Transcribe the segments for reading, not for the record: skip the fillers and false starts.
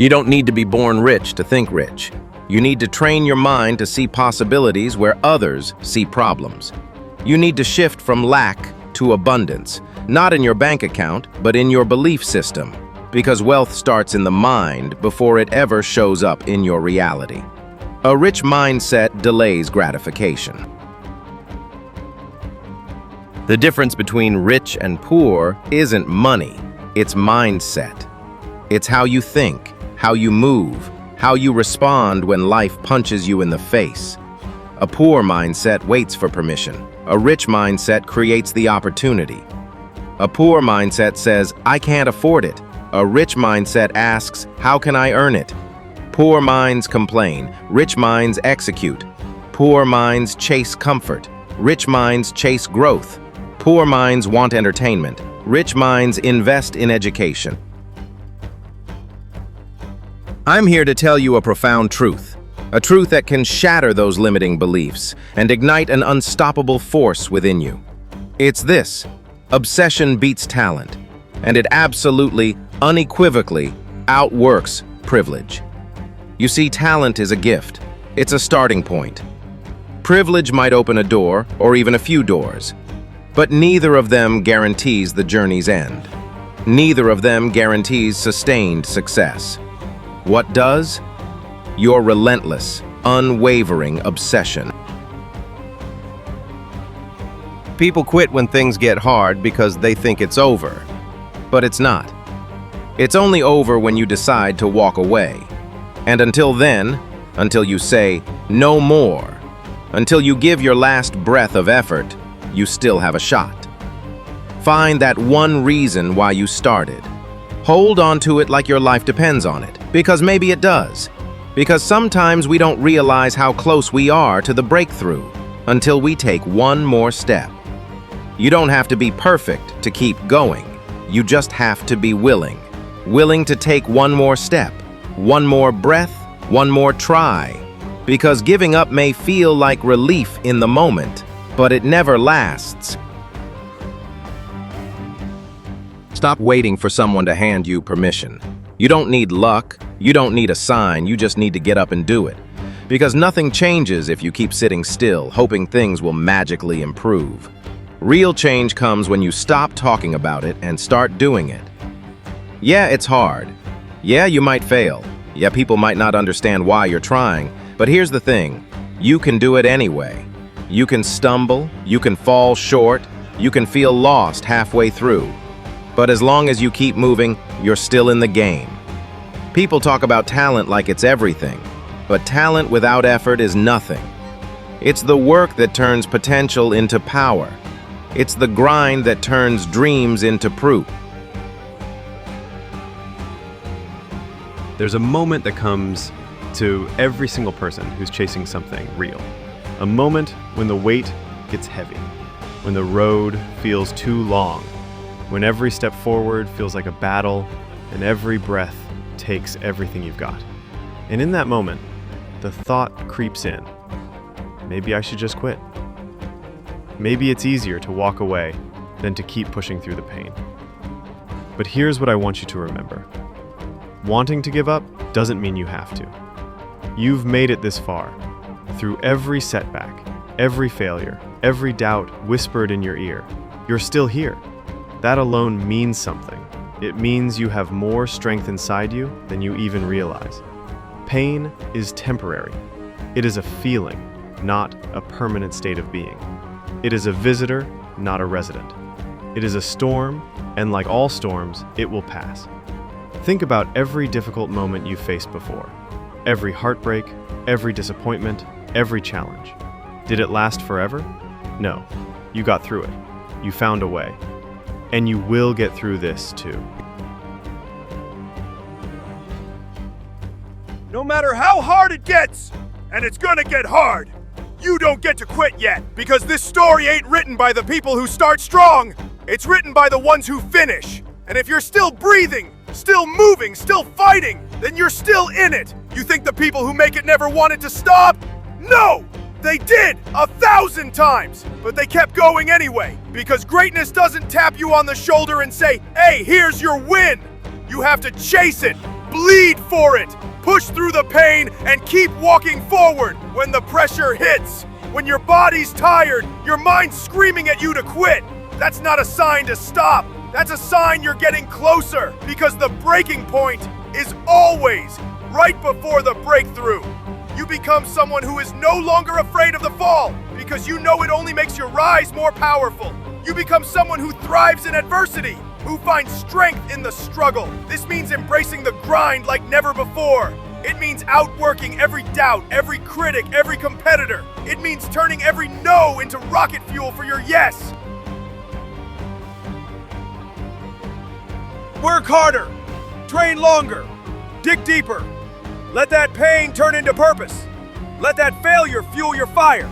You don't need to be born rich to think rich. You need to train your mind to see possibilities where others see problems. You need to shift from lack to abundance, not in your bank account, but in your belief system, because wealth starts in the mind before it ever shows up in your reality. A rich mindset delays gratification. The difference between rich and poor isn't money, it's mindset. It's how you think, how you move, how you respond when life punches you in the face. A poor mindset waits for permission. A rich mindset creates the opportunity. A poor mindset says, I can't afford it. A rich mindset asks, how can I earn it? Poor minds complain, rich minds execute. Poor minds chase comfort, rich minds chase growth. Poor minds want entertainment, rich minds invest in education. I'm here to tell you a profound truth, a truth that can shatter those limiting beliefs and ignite an unstoppable force within you. It's this: obsession beats talent, and it absolutely, unequivocally outworks privilege. You see, talent is a gift. It's a starting point. Privilege might open a door, or even a few doors, but neither of them guarantees the journey's end. Neither of them guarantees sustained success. What does? Your relentless, unwavering obsession. People quit when things get hard because they think it's over, but it's not. It's only over when you decide to walk away. And until then, until you say, no more, until you give your last breath of effort, you still have a shot. Find that one reason why you started. Hold on to it like your life depends on it, because maybe it does. Because sometimes we don't realize how close we are to the breakthrough until we take one more step. You don't have to be perfect to keep going. You just have to be willing. Willing to take one more step, one more breath, one more try. Because giving up may feel like relief in the moment, but it never lasts. Stop waiting for someone to hand you permission. You don't need luck, you don't need a sign, you just need to get up and do it. Because nothing changes if you keep sitting still, hoping things will magically improve. Real change comes when you stop talking about it and start doing it. Yeah, it's hard. Yeah, you might fail. Yeah, people might not understand why you're trying, but here's the thing, you can do it anyway. You can stumble, you can fall short, you can feel lost halfway through. But as long as you keep moving, you're still in the game. People talk about talent like it's everything, but talent without effort is nothing. It's the work that turns potential into power. It's the grind that turns dreams into proof. There's a moment that comes to every single person who's chasing something real. A moment when the weight gets heavy, when the road feels too long, when every step forward feels like a battle and every breath takes everything you've got. And in that moment, the thought creeps in, maybe I should just quit. Maybe it's easier to walk away than to keep pushing through the pain. But here's what I want you to remember. Wanting to give up doesn't mean you have to. You've made it this far, through every setback, every failure, every doubt whispered in your ear. You're still here. That alone means something. It means you have more strength inside you than you even realize. Pain is temporary. It is a feeling, not a permanent state of being. It is a visitor, not a resident. It is a storm, and like all storms, it will pass. Think about every difficult moment you've faced before. Every heartbreak, every disappointment, every challenge. Did it last forever? No. You got through it. You found a way. And you will get through this too. No matter how hard it gets, and it's gonna get hard, you don't get to quit yet, because this story ain't written by the people who start strong. It's written by the ones who finish. And if you're still breathing, still moving, still fighting, then you're still in it. You think the people who make it never wanted to stop? No! They did 1,000 times, but they kept going anyway, because greatness doesn't tap you on the shoulder and say, hey, here's your win. You have to chase it, Bleed for it. Push through the pain and keep walking forward. When the pressure hits, when your body's tired, your mind's screaming at you to quit, that's not a sign to stop. That's a sign you're getting closer, because the breaking point is always right before the breakthrough. You become someone who is no longer afraid of the fall, because you know it only makes your rise more powerful. You become someone who thrives in adversity, who finds strength in the struggle. This means embracing the grind like never before. It means outworking every doubt, every critic, every competitor. It means turning every no into rocket fuel for your yes. Work harder, train longer, dig deeper. Let that pain turn into purpose. Let that failure fuel your fire.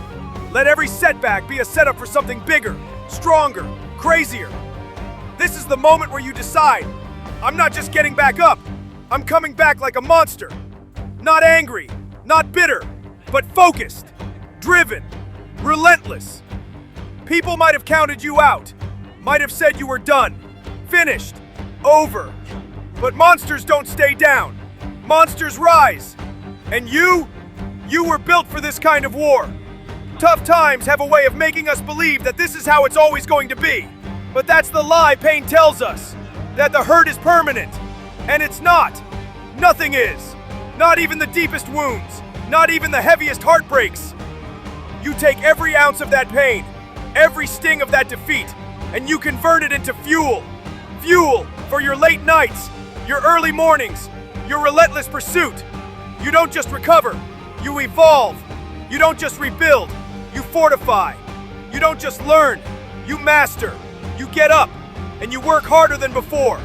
Let every setback be a setup for something bigger, stronger, crazier. This is the moment where you decide, I'm not just getting back up, I'm coming back like a monster. Not angry, not bitter, but focused, driven, relentless. People might have counted you out, might have said you were done, finished, over. But monsters don't stay down. Monsters rise. And you were built for this kind of war. Tough times have a way of making us believe that this is how it's always going to be. But that's the lie pain tells us, that the hurt is permanent. And it's not. Nothing is. Not even the deepest wounds. Not even the heaviest heartbreaks. You take every ounce of that pain, every sting of that defeat, and you convert it into fuel. Fuel for your late nights, your early mornings, your relentless pursuit. You don't just recover, you evolve. You don't just rebuild, you fortify. You don't just learn, you master. You get up, and you work harder than before.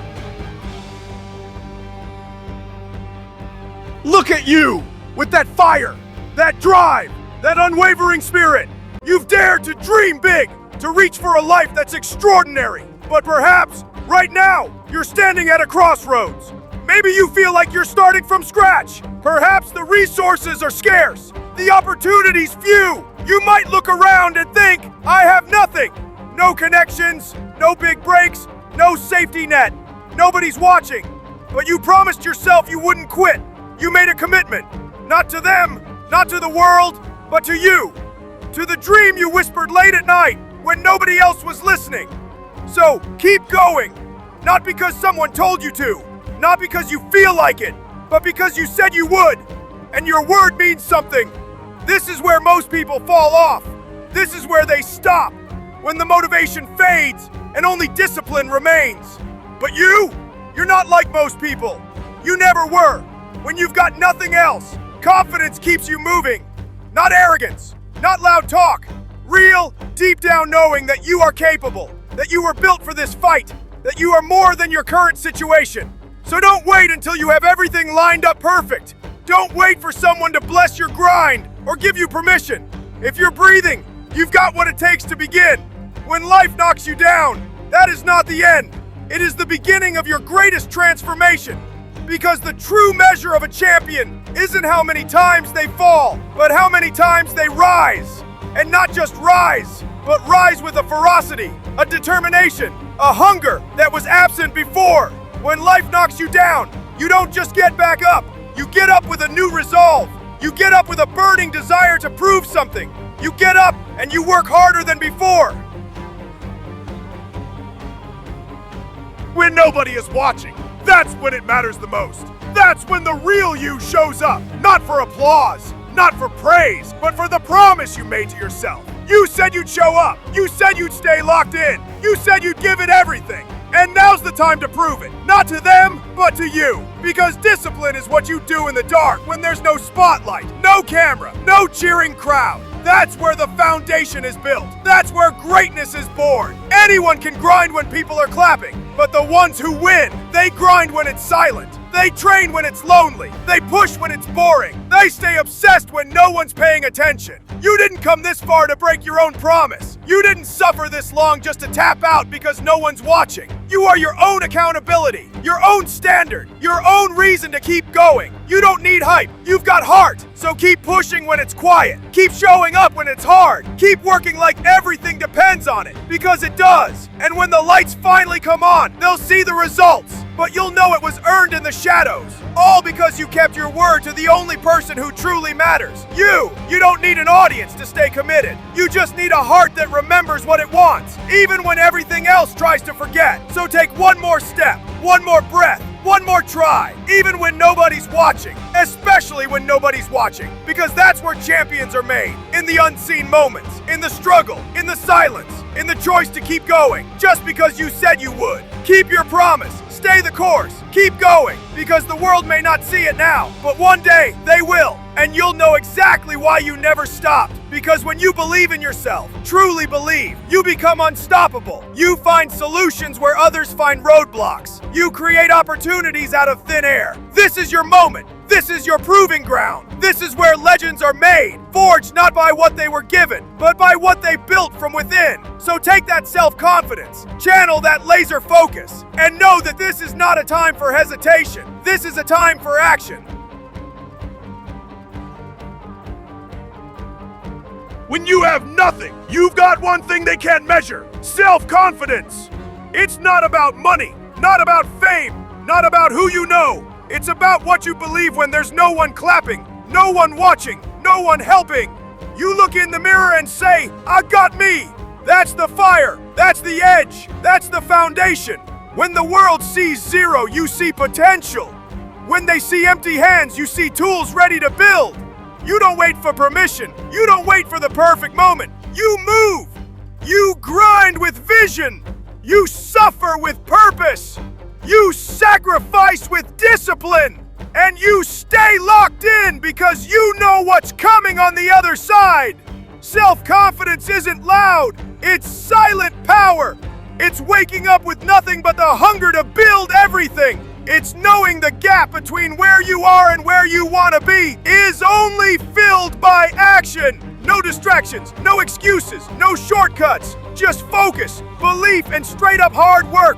Look at you, with that fire, that drive, that unwavering spirit. You've dared to dream big, to reach for a life that's extraordinary. But perhaps, right now, you're standing at a crossroads. Maybe you feel like you're starting from scratch. Perhaps the resources are scarce, the opportunities few. You might look around and think, I have nothing. No connections, no big breaks, no safety net. Nobody's watching. But you promised yourself you wouldn't quit. You made a commitment. Not to them, not to the world, but to you. To the dream you whispered late at night when nobody else was listening. So keep going. Not because someone told you to. Not because you feel like it, but because you said you would. And your word means something. This is where most people fall off. This is where they stop. When the motivation fades and only discipline remains. But you're not like most people. You never were. When you've got nothing else, confidence keeps you moving. Not arrogance, not loud talk. Real, deep down knowing that you are capable, that you were built for this fight, that you are more than your current situation. So don't wait until you have everything lined up perfect. Don't wait for someone to bless your grind or give you permission. If you're breathing, you've got what it takes to begin. When life knocks you down, that is not the end. It is the beginning of your greatest transformation. Because the true measure of a champion isn't how many times they fall, but how many times they rise. And not just rise, but rise with a ferocity, a determination, a hunger that was absent before. When life knocks you down, you don't just get back up. You get up with a new resolve. You get up with a burning desire to prove something. You get up and you work harder than before. When nobody is watching, that's when it matters the most. That's when the real you shows up. Not for applause, not for praise, but for the promise you made to yourself. You said you'd show up. You said you'd stay locked in. You said you'd give it everything. And now's the time to prove it. Not to them, but to you. Because discipline is what you do in the dark when there's no spotlight, no camera, no cheering crowd. That's where the foundation is built. That's where greatness is born. Anyone can grind when people are clapping, but the ones who win, they grind when it's silent. They train when it's lonely. They push when it's boring. They stay obsessed when no one's paying attention. You didn't come this far to break your own promise. You didn't suffer this long just to tap out because no one's watching. You are your own accountability, your own standard, your own reason to keep going. You don't need hype, you've got heart. So keep pushing when it's quiet. Keep showing up when it's hard. Keep working like everything depends on it, because it does. And when the lights finally come on, they'll see the results. But you'll know it was earned in the shadows. All because you kept your word to the only person who truly matters. You! You don't need an audience to stay committed. You just need a heart that remembers what it wants, even when everything else tries to forget. So take one more step, one more breath, one more try, even when nobody's watching, especially when nobody's watching, because that's where champions are made, in the unseen moments, in the struggle, in the silence, in the choice to keep going, just because you said you would. Keep your promise, stay the course, keep going, because the world may not see it now, but one day they will, and you'll know exactly why you never stopped. Because when you believe in yourself, truly believe, you become unstoppable. You find solutions where others find roadblocks. You create opportunities out of thin air. This is your moment. This is your proving ground. This is where legends are made, forged not by what they were given, but by what they built from within. So take that self-confidence, channel that laser focus, and know that this is not a time for hesitation. This is a time for action. When you have nothing, you've got one thing they can't measure: self-confidence. It's not about money, not about fame, not about who you know. It's about what you believe when there's no one clapping, no one watching, no one helping. You look in the mirror and say, "I got me." That's the fire, that's the edge, that's the foundation. When the world sees zero, you see potential. When they see empty hands, you see tools ready to build. You don't wait for permission. You don't wait for the perfect moment. You move. You grind with vision. You suffer with purpose. You sacrifice with discipline. And you stay locked in because you know what's coming on the other side. Self-confidence isn't loud. It's silent power. It's waking up with nothing but the hunger to build everything. It's knowing the gap between where you are and where you want to be is only filled by action. No distractions, no excuses, no shortcuts. Just focus, belief, and straight up hard work.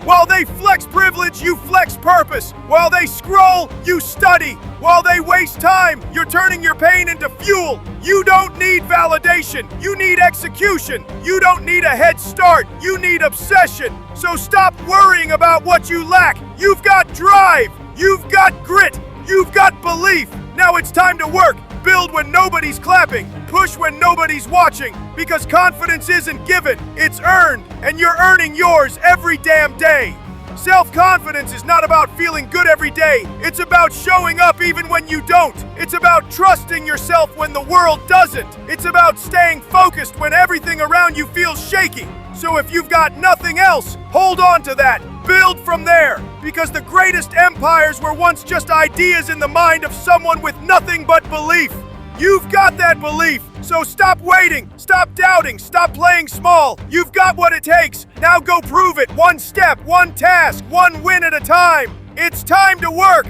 While they flex privilege, you flex purpose. While they scroll, you study. While they waste time, you're turning your pain into fuel. You don't need validation. You need execution. You don't need a head start. You need obsession. So stop worrying about what you lack. You've got drive. You've got grit. You've got belief. Now it's time to work. Build when nobody's clapping. Push when nobody's watching. Because confidence isn't given, it's earned. And you're earning yours every damn day. Self-confidence is not about feeling good every day. It's about showing up even when you don't. It's about trusting yourself when the world doesn't. It's about staying focused when everything around you feels shaky. So if you've got nothing else, hold on to that. Build from there. Because the greatest empires were once just ideas in the mind of someone with nothing but belief. You've got that belief. So stop waiting, stop doubting, stop playing small. You've got what it takes. Now go prove it. One step, one task, one win at a time. It's time to work.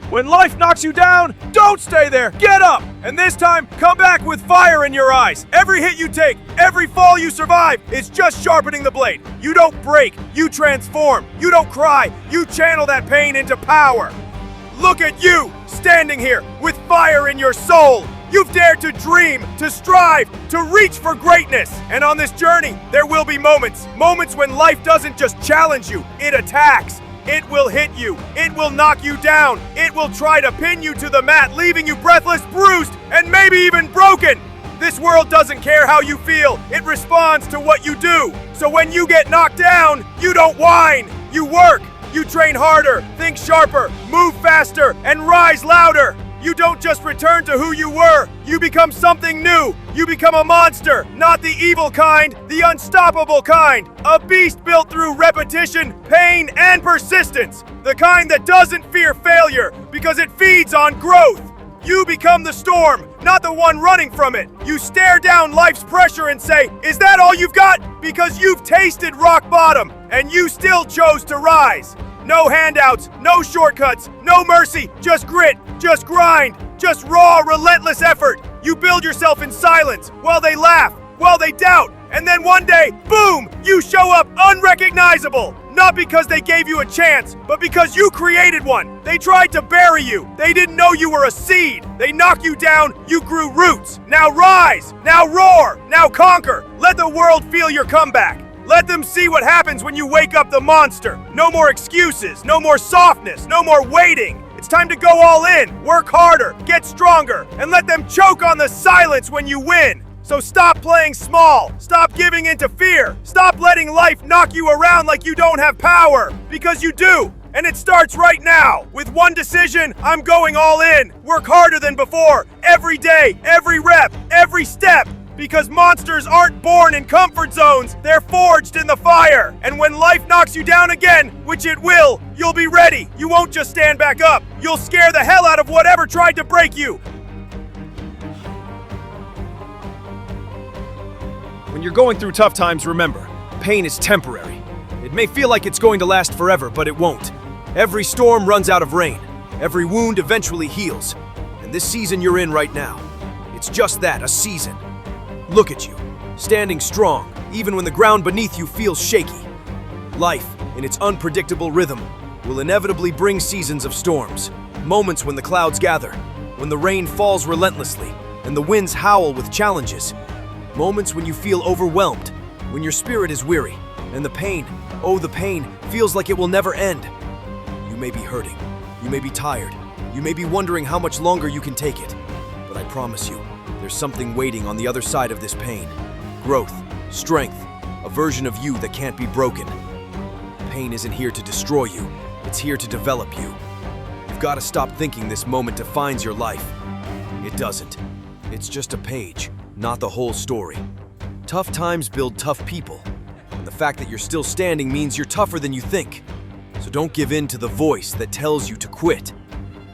When life knocks you down, don't stay there. Get up. And this time, come back with fire in your eyes. Every hit you take, every fall you survive, is just sharpening the blade. You don't break, you transform. You don't cry, you channel that pain into power. Look at you, standing here with fire in your soul. You've dared to dream, to strive, to reach for greatness. And on this journey, there will be moments when life doesn't just challenge you, it attacks. It will hit you. It will knock you down. It will try to pin you to the mat, leaving you breathless, bruised, and maybe even broken. This world doesn't care how you feel. It responds to what you do. So when you get knocked down, you don't whine. You work. You train harder, think sharper, move faster, and rise louder. You don't just return to who you were. You become something new. You become a monster, not the evil kind, the unstoppable kind. A beast built through repetition, pain, and persistence. The kind that doesn't fear failure because it feeds on growth. You become the storm, not the one running from it. You stare down life's pressure and say, "Is that all you've got?" Because you've tasted rock bottom, and you still chose to rise. No handouts, no shortcuts, no mercy, just grit, just grind, just raw, relentless effort. You build yourself in silence while they laugh, while they doubt. And then one day, boom, you show up unrecognizable. Not because they gave you a chance, but because you created one. They tried to bury you. They didn't know you were a seed. They knocked you down, you grew roots. Now rise, now roar, now conquer. Let the world feel your comeback. Let them see what happens when you wake up the monster. No more excuses, no more softness, no more waiting. It's time to go all in, work harder, get stronger, and let them choke on the silence when you win. So stop playing small, stop giving in to fear, stop letting life knock you around like you don't have power, because you do. And it starts right now. With one decision, I'm going all in. Work harder than before, every day, every rep, every step. Because monsters aren't born in comfort zones, they're forged in the fire. And when life knocks you down again, which it will, you'll be ready. You won't just stand back up. You'll scare the hell out of whatever tried to break you. When you're going through tough times, remember, pain is temporary. It may feel like it's going to last forever, but it won't. Every storm runs out of rain. Every wound eventually heals. And this season you're in right now, it's just that, a season. Look at you, standing strong, even when the ground beneath you feels shaky. Life, in its unpredictable rhythm, will inevitably bring seasons of storms, moments when the clouds gather, when the rain falls relentlessly, and the winds howl with challenges. Moments when you feel overwhelmed, when your spirit is weary, and the pain, oh the pain, feels like it will never end. You may be hurting, you may be tired, you may be wondering how much longer you can take it, but I promise you, there's something waiting on the other side of this pain. Growth, strength, a version of you that can't be broken. Pain isn't here to destroy you, it's here to develop you. You've got to stop thinking this moment defines your life. It doesn't. It's just a page, not the whole story. Tough times build tough people, and the fact that you're still standing means you're tougher than you think. So don't give in to the voice that tells you to quit.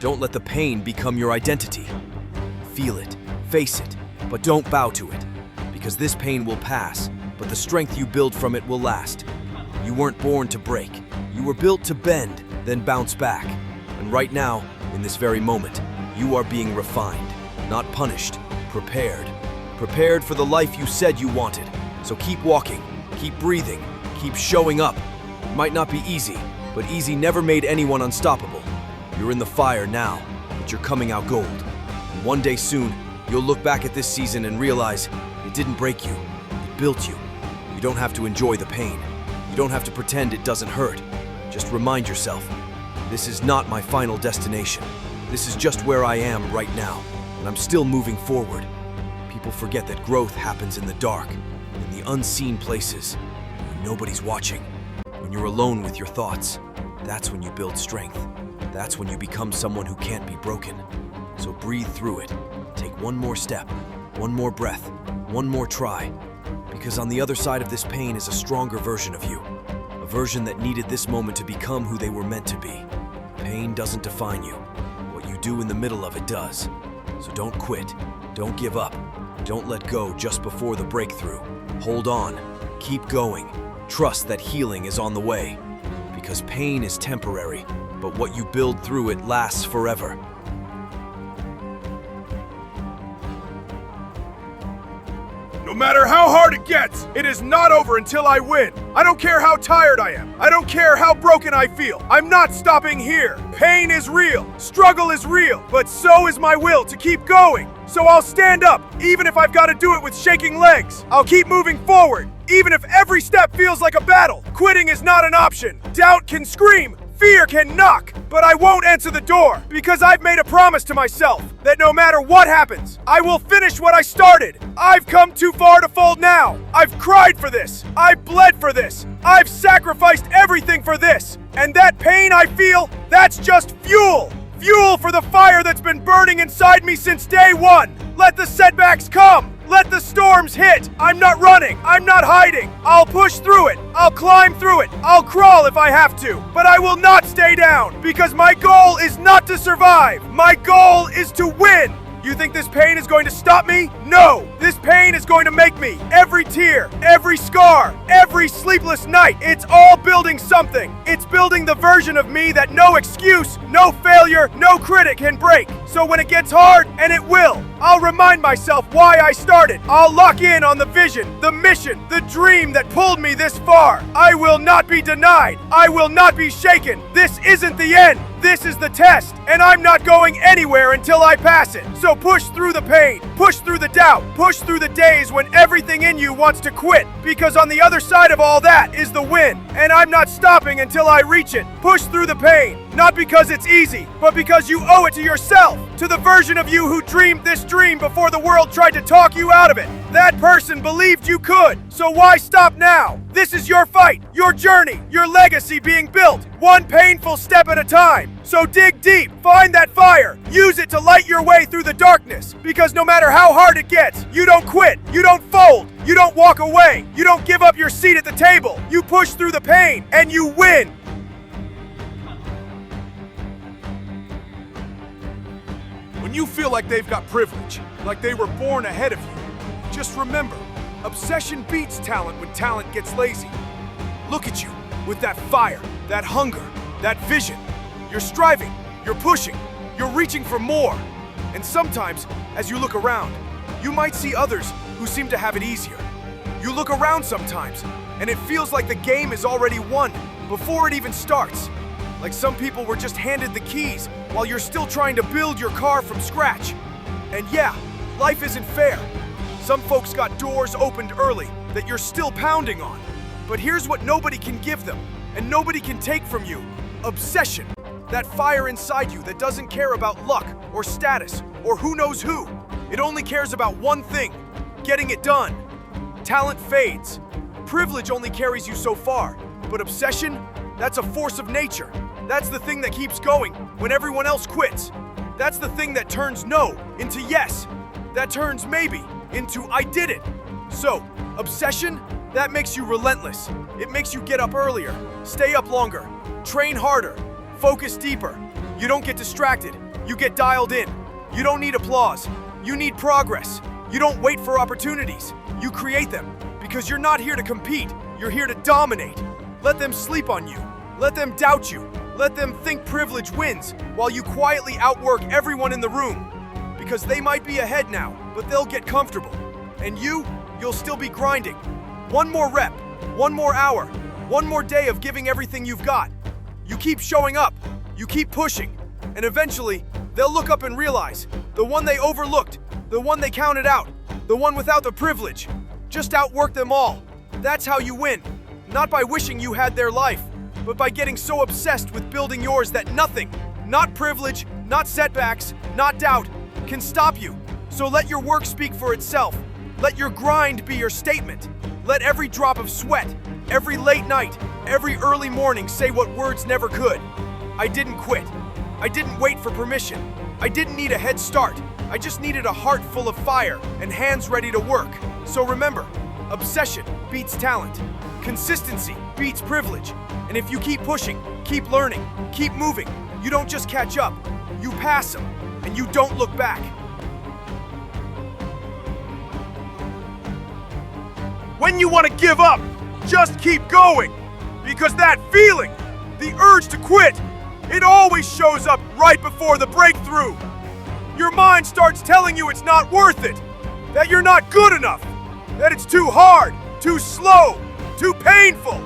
Don't let the pain become your identity. Feel it, face it, but don't bow to it, because this pain will pass, but the strength you build from it will last. You weren't born to break. You were built to bend, then bounce back. And right now, in this very moment, you are being refined, not punished, prepared. Prepared for the life you said you wanted. So keep walking, keep breathing, keep showing up. It might not be easy, but easy never made anyone unstoppable. You're in the fire now, but you're coming out gold. And one day soon, you'll look back at this season and realize it didn't break you, it built you. You don't have to enjoy the pain. You don't have to pretend it doesn't hurt. Just remind yourself, this is not my final destination. This is just where I am right now, and I'm still moving forward. People forget that growth happens in the dark, in the unseen places, when nobody's watching. When you're alone with your thoughts, that's when you build strength. That's when you become someone who can't be broken. So breathe through it. Take one more step, one more breath, one more try. Because on the other side of this pain is a stronger version of you. A version that needed this moment to become who they were meant to be. Pain doesn't define you. What you do in the middle of it does. So don't quit. Don't give up. Don't let go just before the breakthrough. Hold on. Keep going. Trust that healing is on the way. Because pain is temporary, but what you build through it lasts forever. No matter how hard it gets, it is not over until I win. I don't care how tired I am. I don't care how broken I feel. I'm not stopping here. Pain is real. Struggle is real. But so is my will to keep going. So I'll stand up, even if I've got to do it with shaking legs. I'll keep moving forward, even if every step feels like a battle. Quitting is not an option. Doubt can scream. Fear can knock, but I won't answer the door because I've made a promise to myself that no matter what happens, I will finish what I started. I've come too far to fold now. I've cried for this. I've bled for this. I've sacrificed everything for this. And that pain I feel, that's just fuel. Fuel for the fire that's been burning inside me since day one. Let the setbacks come. Let the storms hit. I'm not running. I'm not hiding. I'll push through it. I'll climb through it. I'll crawl if I have to. But I will not stay down because my goal is not to survive. My goal is to win. You think this pain is going to stop me? No! This pain is going to make me. Every tear, every scar, every sleepless night, it's all building something. It's building the version of me that no excuse, no failure, no critic can break. So when it gets hard, and it will, I'll remind myself why I started. I'll lock in on the vision, the mission, the dream that pulled me this far. I will not be denied. I will not be shaken. This isn't the end. This is the test, and I'm not going anywhere until I pass it. So push through the pain, push through the doubt, push through the days when everything in you wants to quit, because on the other side of all that is the win, and I'm not stopping until I reach it. Push through the pain, not because it's easy, but because you owe it to yourself, to the version of you who dreamed this dream before the world tried to talk you out of it. That person believed you could, so why stop now? This is your fight, your journey, your legacy being built, one painful step at a time. So dig deep, find that fire, use it to light your way through the darkness, because no matter how hard it gets, you don't quit, you don't fold, you don't walk away, you don't give up your seat at the table, you push through the pain, and you win. When you feel like they've got privilege, like they were born ahead of you, just remember, obsession beats talent when talent gets lazy. Look at you, with that fire, that hunger, that vision. You're striving, you're pushing, you're reaching for more. And sometimes, as you look around, you might see others who seem to have it easier. You look around sometimes, and it feels like the game is already won before it even starts. Like some people were just handed the keys while you're still trying to build your car from scratch. And yeah, life isn't fair. Some folks got doors opened early that you're still pounding on. But here's what nobody can give them, and nobody can take from you: obsession. That fire inside you that doesn't care about luck or status or who knows who. It only cares about one thing: getting it done. Talent fades. Privilege only carries you so far. But obsession, that's a force of nature. That's the thing that keeps going when everyone else quits. That's the thing that turns no into yes. That turns maybe into I did it. So, obsession, that makes you relentless. It makes you get up earlier, stay up longer, train harder, focus deeper. You don't get distracted. You get dialed in. You don't need applause. You need progress. You don't wait for opportunities. You create them, because you're not here to compete. You're here to dominate. Let them sleep on you. Let them doubt you. Let them think privilege wins while you quietly outwork everyone in the room. Because they might be ahead now, but they'll get comfortable. And you'll still be grinding. One more rep, one more hour, one more day of giving everything you've got. You keep showing up, you keep pushing, and eventually, they'll look up and realize the one they overlooked, the one they counted out, the one without the privilege, just outwork them all. That's how you win. Not by wishing you had their life, but by getting so obsessed with building yours that nothing, not privilege, not setbacks, not doubt, can stop you. So let your work speak for itself. Let your grind be your statement. Let every drop of sweat, every late night, every early morning say what words never could. I didn't quit. I didn't wait for permission. I didn't need a head start. I just needed a heart full of fire and hands ready to work. So remember, obsession beats talent. Consistency beats privilege. And if you keep pushing, keep learning, keep moving, you don't just catch up, you pass them, and you don't look back. When you want to give up, just keep going. Because that feeling, the urge to quit, it always shows up right before the breakthrough. Your mind starts telling you it's not worth it, that you're not good enough, that it's too hard, too slow, too painful.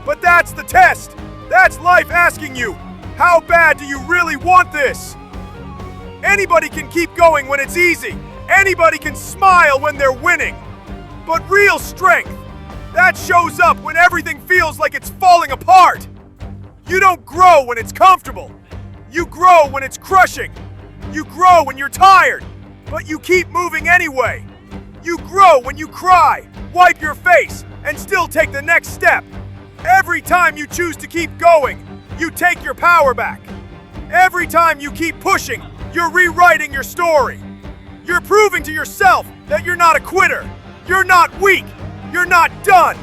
But that's the test. That's life asking you, how bad do you really want this? Anybody can keep going when it's easy. Anybody can smile when they're winning. But real strength, that shows up when everything feels like it's falling apart. You don't grow when it's comfortable. You grow when it's crushing. You grow when you're tired, but you keep moving anyway. You grow when you cry, wipe your face, and still take the next step. Every time you choose to keep going, you take your power back. Every time you keep pushing, you're rewriting your story. You're proving to yourself that you're not a quitter. You're not weak. You're not done.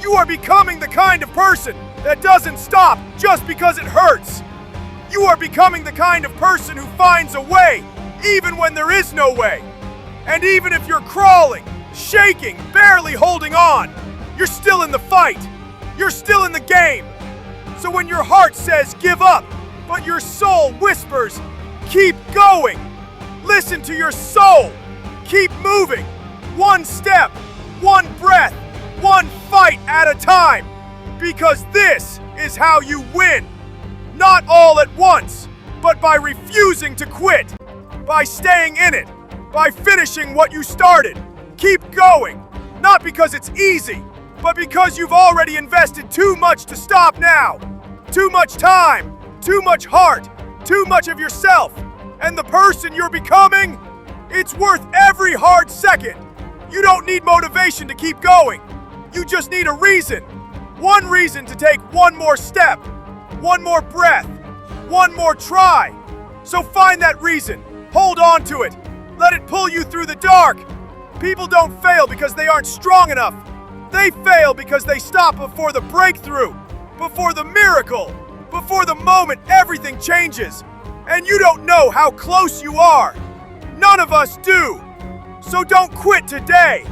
You are becoming the kind of person that doesn't stop just because it hurts. You are becoming the kind of person who finds a way even when there is no way. And even if you're crawling, shaking, barely holding on, you're still in the fight. You're still in the game. So when your heart says give up, but your soul whispers, keep going. Listen to your soul. Keep moving. One step, one breath, one fight at a time. Because this is how you win. Not all at once, but by refusing to quit. By staying in it. By finishing what you started. Keep going. Not because it's easy, but because you've already invested too much to stop now. Too much time, too much heart, too much of yourself. And the person you're becoming, it's worth every hard second. You don't need motivation to keep going. You just need a reason. One reason to take one more step, one more breath, one more try. So find that reason. Hold on to it. Let it pull you through the dark. People don't fail because they aren't strong enough. They fail because they stop before the breakthrough, before the miracle, before the moment everything changes. And you don't know how close you are. None of us do. So don't quit today.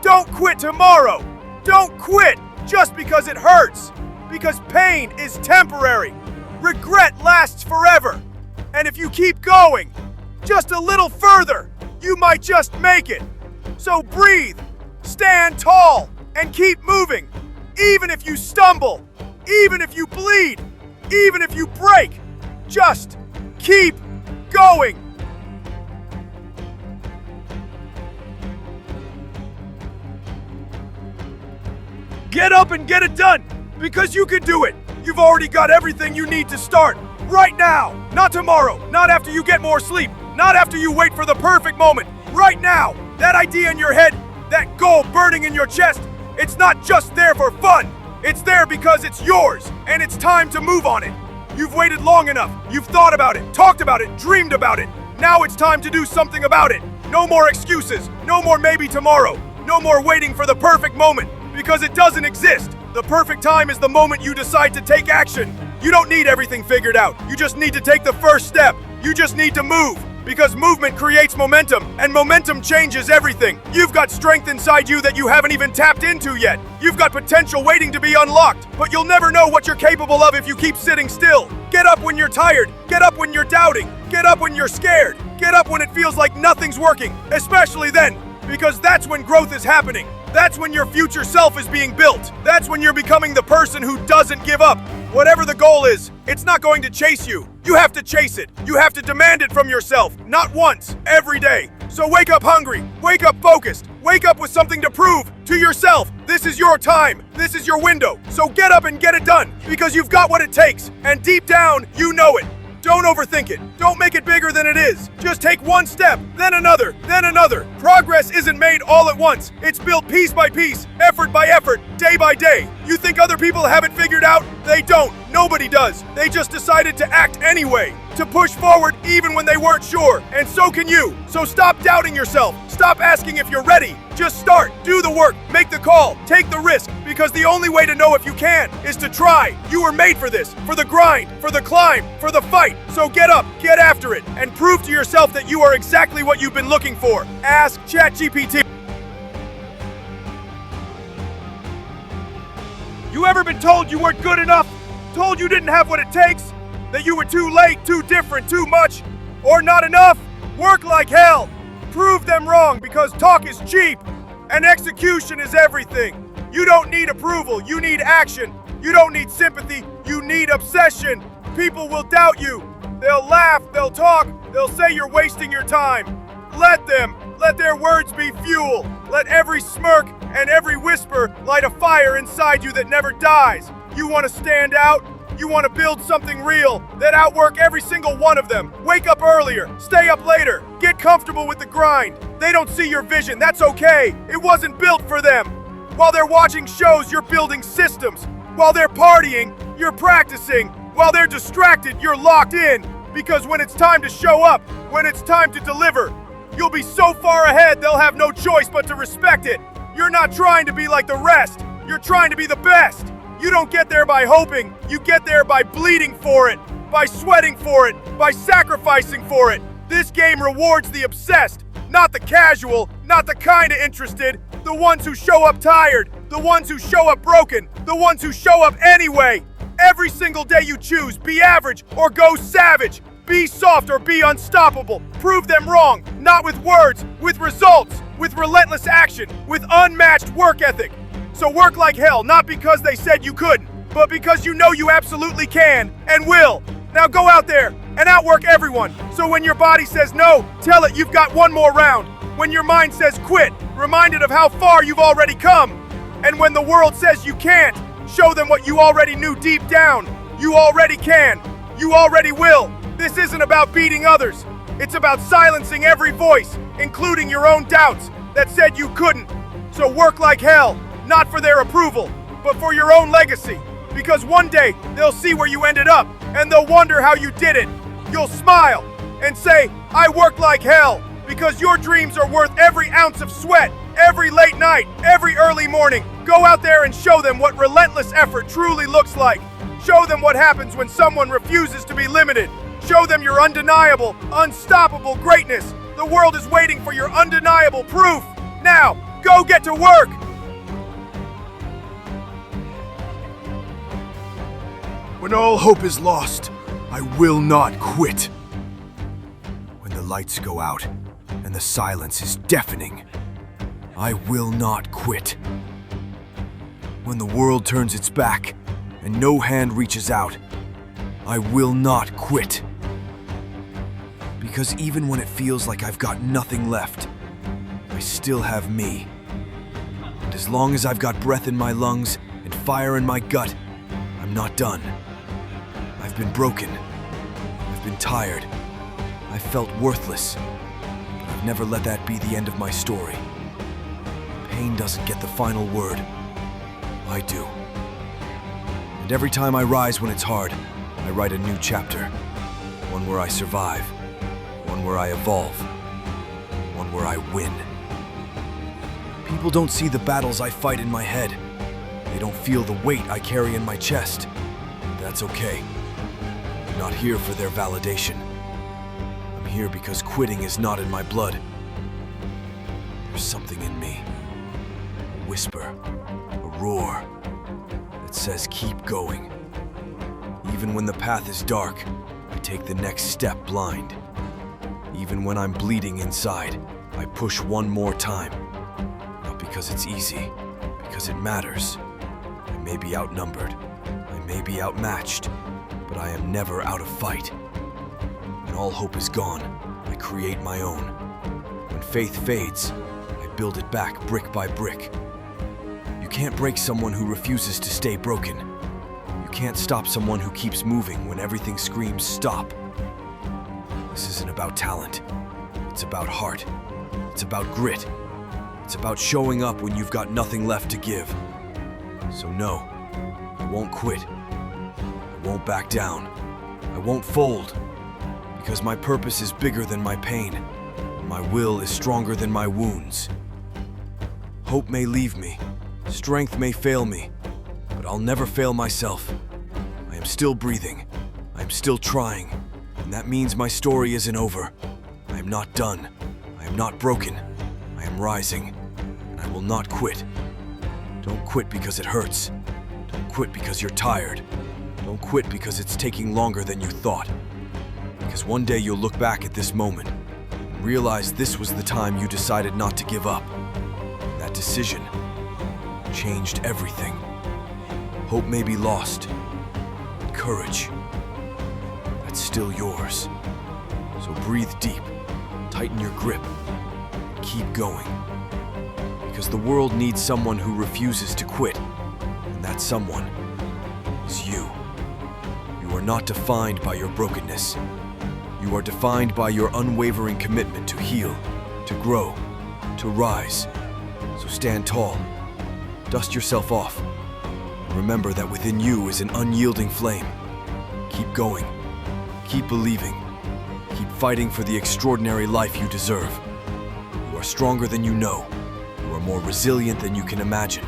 Don't quit tomorrow. Don't quit just because it hurts. Because pain is temporary. Regret lasts forever. And if you keep going just a little further, you might just make it. So breathe, stand tall, and keep moving. Even if you stumble, even if you bleed, even if you break, just keep going. Get up and get it done, because you can do it. You've already got everything you need to start. Right now, not tomorrow, not after you get more sleep, not after you wait for the perfect moment. Right now, that idea in your head, that goal burning in your chest, it's not just there for fun. It's there because it's yours, and it's time to move on it. You've waited long enough. You've thought about it, talked about it, dreamed about it. Now it's time to do something about it. No more excuses. No more maybe tomorrow. No more waiting for the perfect moment, because it doesn't exist. The perfect time is the moment you decide to take action. You don't need everything figured out. You just need to take the first step. You just need to move. Because movement creates momentum, and momentum changes everything. You've got strength inside you that you haven't even tapped into yet. You've got potential waiting to be unlocked, but you'll never know what you're capable of if you keep sitting still. Get up when you're tired. Get up when you're doubting. Get up when you're scared. Get up when it feels like nothing's working, especially then, because that's when growth is happening. That's when your future self is being built. That's when you're becoming the person who doesn't give up. Whatever the goal is, it's not going to chase you. You have to chase it. You have to demand it from yourself, not once, every day. So wake up hungry, wake up focused, wake up with something to prove to yourself. This is your time. This is your window. So get up and get it done, because you've got what it takes. And deep down, you know it. Don't overthink it. Don't make it bigger than it is. Just take one step, then another, then another. Progress isn't made all at once. It's built piece by piece, effort by effort, day by day. You think other people have it figured out? They don't. Nobody does. They just decided to act anyway, to push forward even when they weren't sure. And so can you. So stop doubting yourself. Stop asking if you're ready. Just start. Do the work. Make the call. Take the risk. Because the only way to know if you can is to try. You were made for this. For the grind. For the climb. For the fight. So get up. Get after it. And prove to yourself that you are exactly what you've been looking for. Ask ChatGPT. You ever been told you weren't good enough? Told you didn't have what it takes? That you were too late, too different, too much? Or not enough? Work like hell. Prove them wrong, because talk is cheap and execution is everything. You don't need approval, you need action. You don't need sympathy, you need obsession. People will doubt you. They'll laugh, they'll talk, they'll say you're wasting your time. Let them. Let their words be fuel. Let every smirk and every whisper light a fire inside you that never dies. You want to stand out? You want to build something real? Then outwork every single one of them. Wake up earlier. Stay up later. Get comfortable with the grind. They don't see your vision. That's okay. It wasn't built for them. While they're watching shows, you're building systems. While they're partying, you're practicing. While they're distracted, you're locked in. Because when it's time to show up, when it's time to deliver, you'll be so far ahead they'll have no choice but to respect it. You're not trying to be like the rest. You're trying to be the best. You don't get there by hoping. You get there by bleeding for it, by sweating for it, by sacrificing for it. This game rewards the obsessed, not the casual, not the kinda interested, the ones who show up tired, the ones who show up broken, the ones who show up anyway. Every single day you choose, be average or go savage. Be soft or be unstoppable. Prove them wrong, not with words, with results, with relentless action, with unmatched work ethic. So work like hell, not because they said you couldn't, but because you know you absolutely can and will. Now go out there and outwork everyone. So when your body says no, tell it you've got one more round. When your mind says quit, remind it of how far you've already come. And when the world says you can't, show them what you already knew deep down. You already can. You already will. This isn't about beating others. It's about silencing every voice, including your own doubts, that said you couldn't. So work like hell, not for their approval, but for your own legacy. Because one day, they'll see where you ended up, and they'll wonder how you did it. You'll smile and say, I worked like hell, because your dreams are worth every ounce of sweat, every late night, every early morning. Go out there and show them what relentless effort truly looks like. Show them what happens when someone refuses to be limited. Show them your undeniable, unstoppable greatness. The world is waiting for your undeniable proof. Now, go get to work! When all hope is lost, I will not quit. When the lights go out and the silence is deafening, I will not quit. When the world turns its back and no hand reaches out, I will not quit. Because even when it feels like I've got nothing left, I still have me. And as long as I've got breath in my lungs and fire in my gut, I'm not done. I've been broken. I've been tired. I've felt worthless. But I've never let that be the end of my story. Pain doesn't get the final word. I do. And every time I rise when it's hard, I write a new chapter. One where I survive. One where I evolve. One where I win. People don't see the battles I fight in my head. They don't feel the weight I carry in my chest. That's okay. I'm not here for their validation. I'm here because quitting is not in my blood. There's something in me. A whisper, a roar, that says keep going. Even when the path is dark, I take the next step blind. Even when I'm bleeding inside, I push one more time. Not because it's easy, because it matters. I may be outnumbered, I may be outmatched, but I am never out of fight. When all hope is gone, I create my own. When faith fades, I build it back brick by brick. You can't break someone who refuses to stay broken. You can't stop someone who keeps moving when everything screams stop. This isn't about talent. It's about heart. It's about grit. It's about showing up when you've got nothing left to give. So no, I won't quit. I won't back down. I won't fold. Because my purpose is bigger than my pain. And my will is stronger than my wounds. Hope may leave me. Strength may fail me. But I'll never fail myself. I am still breathing. I am still trying. And that means my story isn't over. I am not done. I am not broken. I am rising. And I will not quit. Don't quit because it hurts. Don't quit because you're tired. Don't quit because it's taking longer than you thought. Because one day you'll look back at this moment and realize this was the time you decided not to give up. And that decision changed everything. Hope may be lost, but courage, that's still yours. So breathe deep, tighten your grip, and keep going. Because the world needs someone who refuses to quit, and that someone is you. You are not defined by your brokenness. You are defined by your unwavering commitment to heal, to grow, to rise. So stand tall, dust yourself off. Remember that within you is an unyielding flame. Keep going. Keep believing. Keep fighting for the extraordinary life you deserve. You are stronger than you know. You are more resilient than you can imagine.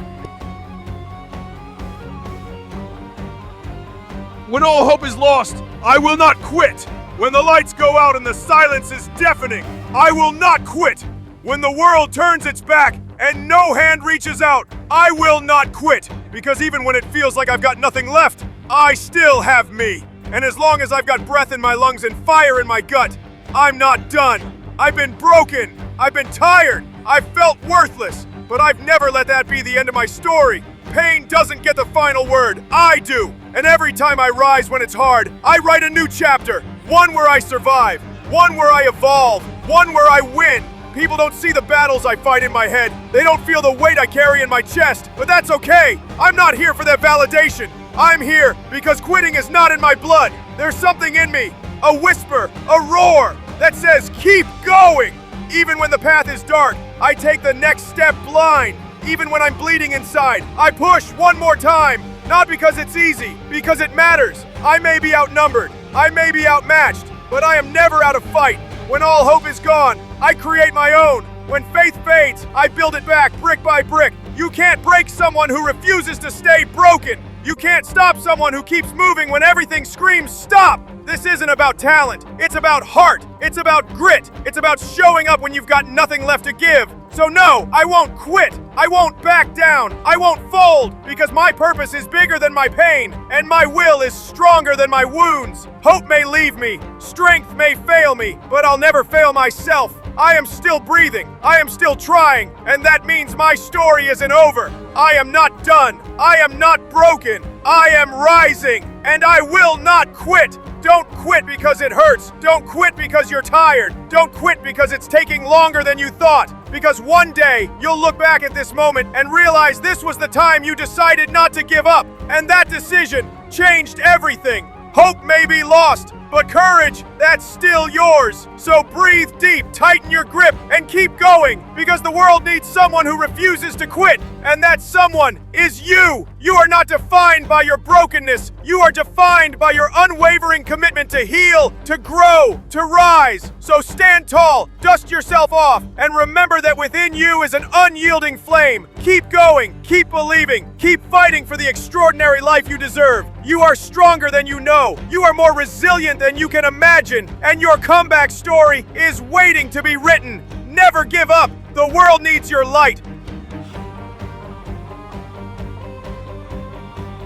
When all hope is lost, I will not quit. When the lights go out and the silence is deafening, I will not quit. When the world turns its back and no hand reaches out, I will not quit. Because even when it feels like I've got nothing left, I still have me. And as long as I've got breath in my lungs and fire in my gut, I'm not done. I've been broken. I've been tired. I've felt worthless. But I've never let that be the end of my story. Pain doesn't get the final word. I do. And every time I rise when it's hard, I write a new chapter. One where I survive. One where I evolve. One where I win. People don't see the battles I fight in my head. They don't feel the weight I carry in my chest. But that's okay. I'm not here for that validation. I'm here because quitting is not in my blood. There's something in me. A whisper, a roar that says, keep going. Even when the path is dark, I take the next step blind. Even when I'm bleeding inside, I push one more time. Not because it's easy, because it matters. I may be outnumbered, I may be outmatched, but I am never out of fight. When all hope is gone, I create my own. When faith fades, I build it back brick by brick. You can't break someone who refuses to stay broken. You can't stop someone who keeps moving when everything screams stop. This isn't about talent. It's about heart. It's about grit. It's about showing up when you've got nothing left to give. So no, I won't quit. I won't back down. I won't fold because my purpose is bigger than my pain and my will is stronger than my wounds. Hope may leave me. Strength may fail me, but I'll never fail myself. I am still breathing. I am still trying, and that means my story isn't over. I am not done. I am not broken. I am rising, and I will not quit. Don't quit because it hurts. Don't quit because you're tired. Don't quit because it's taking longer than you thought. Because one day, you'll look back at this moment and realize this was the time you decided not to give up. And that decision changed everything. Hope may be lost, but courage, that's still yours. So breathe deep, tighten your grip, and keep going. Because the world needs someone who refuses to quit. And that someone is you. You are not defined by your brokenness. You are defined by your unwavering commitment to heal, to grow, to rise. So stand tall, dust yourself off, and remember that within you is an unyielding flame. Keep going, keep believing, keep fighting for the extraordinary life you deserve. You are stronger than you know. You are more resilient than you can imagine. And your comeback story is waiting to be written. Never give up. The world needs your light.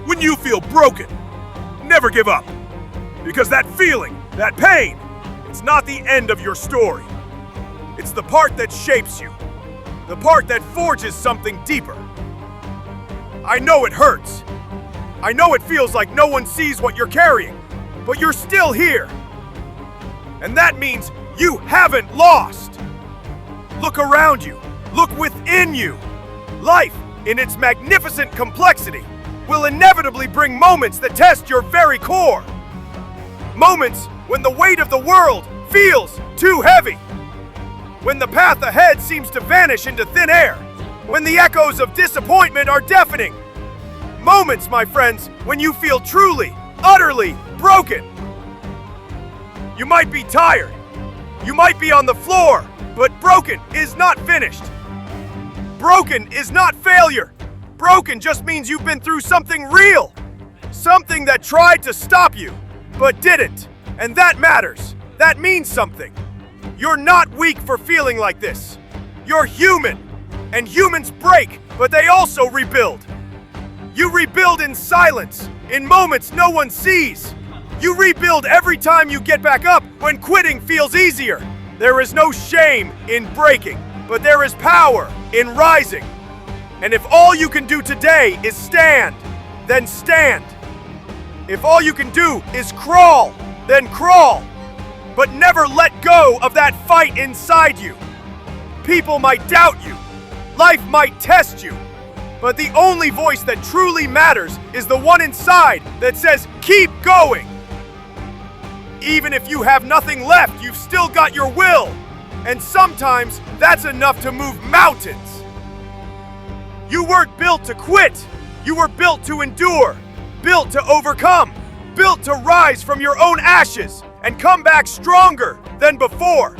When you feel broken, never give up. Because that feeling, that pain, it's not the end of your story. It's the part that shapes you. The part that forges something deeper. I know it hurts. I know it feels like no one sees what you're carrying, but you're still here. And that means you haven't lost. Look around you. Look within you. Life, in its magnificent complexity, will inevitably bring moments that test your very core. Moments when the weight of the world feels too heavy. When the path ahead seems to vanish into thin air. When the echoes of disappointment are deafening. Moments, my friends, when you feel truly, utterly broken. You might be tired. You might be on the floor, but broken is not finished. Broken is not failure. Broken just means you've been through something real. Something that tried to stop you, but didn't. And that matters. That means something. You're not weak for feeling like this. You're human. And humans break, but they also rebuild. You rebuild in silence, in moments no one sees. You rebuild every time you get back up when quitting feels easier. There is no shame in breaking, but there is power in rising. And if all you can do today is stand, then stand. If all you can do is crawl, then crawl. But never let go of that fight inside you. People might doubt you. Life might test you. But the only voice that truly matters is the one inside that says, keep going. Even if you have nothing left, you've still got your will. And sometimes that's enough to move mountains. You weren't built to quit. You were built to endure, built to overcome, built to rise from your own ashes and come back stronger than before.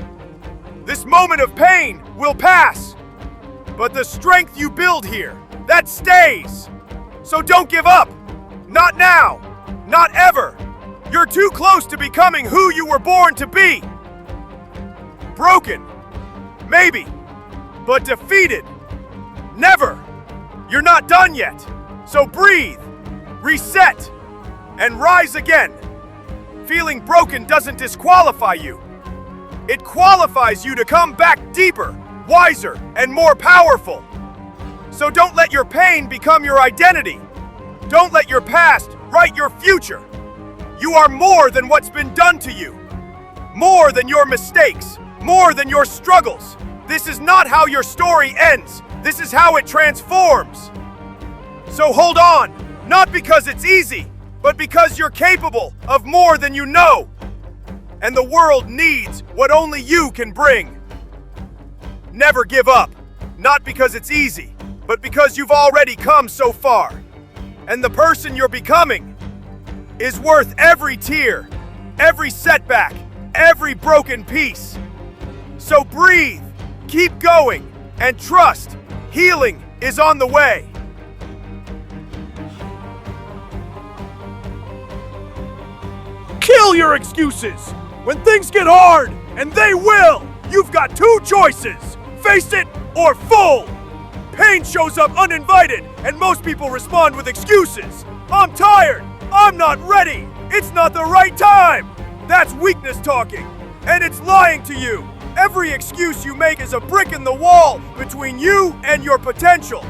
This moment of pain will pass, but the strength you build here, that stays. So don't give up. Not now. Not ever. Your You're too close to becoming who you were born to be. Broken. Maybe. But defeated. Never. You're not done yet. So breathe, reset, and rise again. Feeling broken doesn't disqualify you. It qualifies you to come back deeper, wiser, and more powerful. So don't let your pain become your identity. Don't let your past write your future. You are more than what's been done to you. More than your mistakes. More than your struggles. This is not how your story ends. This is how it transforms. So hold on, not because it's easy, but because you're capable of more than you know. And the world needs what only you can bring. Never give up, not because it's easy, but because you've already come so far. And the person you're becoming is worth every tear, every setback, every broken piece. So breathe, keep going, and trust, healing is on the way. Kill your excuses! When things get hard, and they will, you've got two choices. Face it or fold. Pain shows up uninvited, and most people respond with excuses. I'm tired. I'm not ready. It's not the right time. That's weakness talking, and it's lying to you. Every excuse you make is a brick in the wall between you and your potential.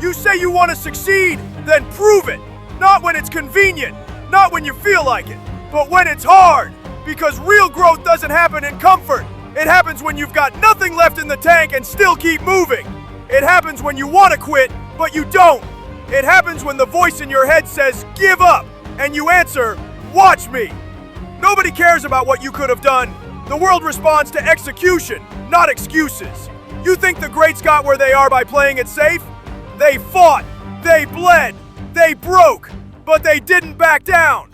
You say you want to succeed, then prove it. Not when it's convenient, not when you feel like it, but when it's hard. Because real growth doesn't happen in comfort. It happens when you've got nothing left in the tank and still keep moving. It happens when you want to quit, but you don't. It happens when the voice in your head says, give up, and you answer, watch me. Nobody cares about what you could have done. The world responds to execution, not excuses. You think the greats got where they are by playing it safe? They fought, they bled, they broke, but they didn't back down.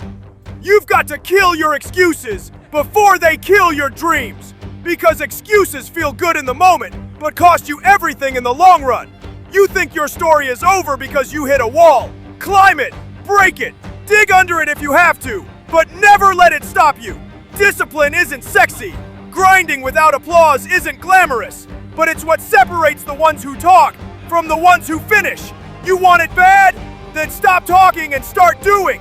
You've got to kill your excuses before they kill your dreams. Because excuses feel good in the moment, but cost you everything in the long run. You think your story is over because you hit a wall. Climb it, break it, dig under it if you have to, but never let it stop you. Discipline isn't sexy. Grinding without applause isn't glamorous, but it's what separates the ones who talk from the ones who finish. You want it bad? Then stop talking and start doing.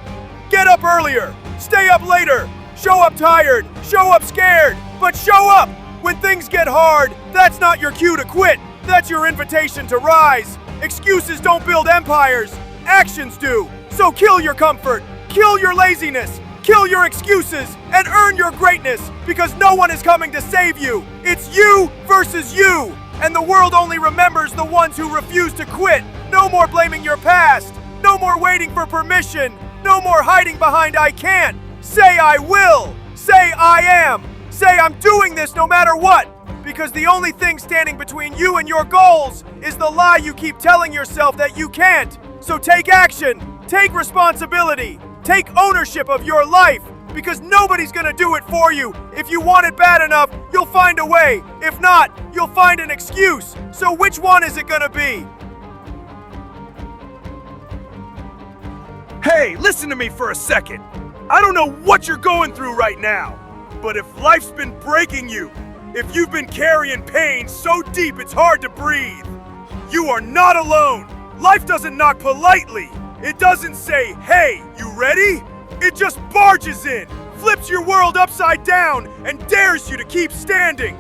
Get up earlier, stay up later, show up tired, show up scared, but show up. When things get hard, that's not your cue to quit. That's your invitation to rise. Excuses don't build empires, actions do. So kill your comfort, kill your laziness, kill your excuses, and earn your greatness, because no one is coming to save you. It's you versus you. And the world only remembers the ones who refuse to quit. No more blaming your past. No more waiting for permission. No more hiding behind I can't. Say I will. Say I am. Say I'm doing this no matter what. Because the only thing standing between you and your goals is the lie you keep telling yourself that you can't. So take action. Take responsibility. Take ownership of your life. Because nobody's gonna do it for you. If you want it bad enough, you'll find a way. If not, you'll find an excuse. So which one is it gonna be? Hey, listen to me for a second. I don't know what you're going through right now, but if life's been breaking you, if you've been carrying pain so deep it's hard to breathe, you are not alone. Life doesn't knock politely. It doesn't say, hey, you ready? It just barges in, flips your world upside down, and dares you to keep standing.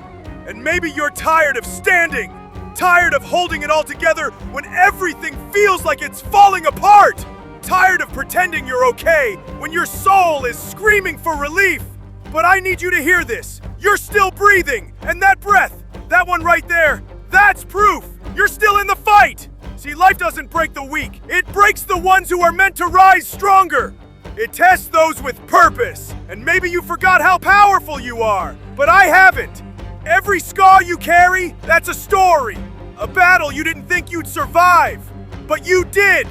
And maybe you're tired of standing, tired of holding it all together when everything feels like it's falling apart. Tired of pretending you're okay when your soul is screaming for relief. But I need you to hear this. You're still breathing, and that breath, that one right there, that's proof. You're still in the fight. See, life doesn't break the weak. It breaks the ones who are meant to rise stronger. It tests those with purpose. And maybe you forgot how powerful you are, but I haven't. Every scar you carry, that's a story. A battle you didn't think you'd survive, but you did.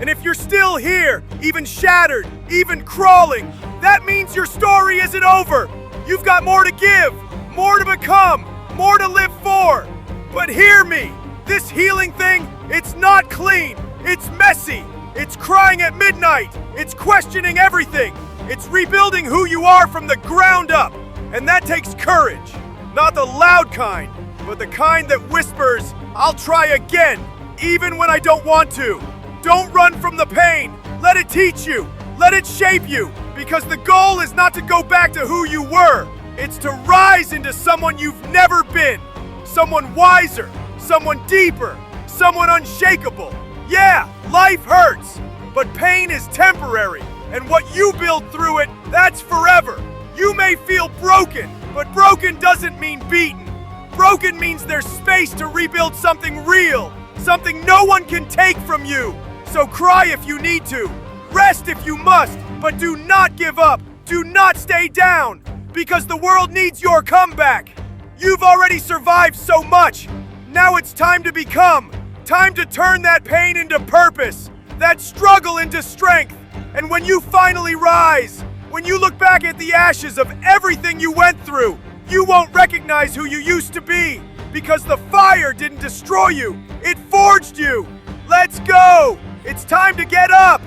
And if you're still here, even shattered, even crawling, that means your story isn't over. You've got more to give, more to become, more to live for. But hear me, this healing thing, it's not clean, it's messy, it's crying at midnight, it's questioning everything. It's rebuilding who you are from the ground up. And that takes courage. Not the loud kind, but the kind that whispers, "I'll try again, even when I don't want to." Don't run from the pain. Let it teach you. Let it shape you. Because the goal is not to go back to who you were. It's to rise into someone you've never been. Someone wiser, someone deeper, someone unshakable. Yeah, life hurts, but pain is temporary. And what you build through it, that's forever. You may feel broken, but broken doesn't mean beaten. Broken means there's space to rebuild something real, something no one can take from you. So cry if you need to, rest if you must, but do not give up. Do not stay down, because the world needs your comeback. You've already survived so much. Now it's time to become. Time to turn that pain into purpose, that struggle into strength. And when you finally rise, when you look back at the ashes of everything you went through, you won't recognize who you used to be, because the fire didn't destroy you, it forged you. Let's go! It's time to get up!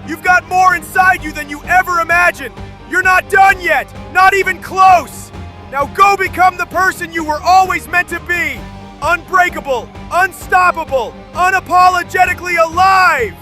You've got more inside you than you ever imagined. You're not done yet, not even close. Now go become the person you were always meant to be. Unbreakable, unstoppable, unapologetically alive!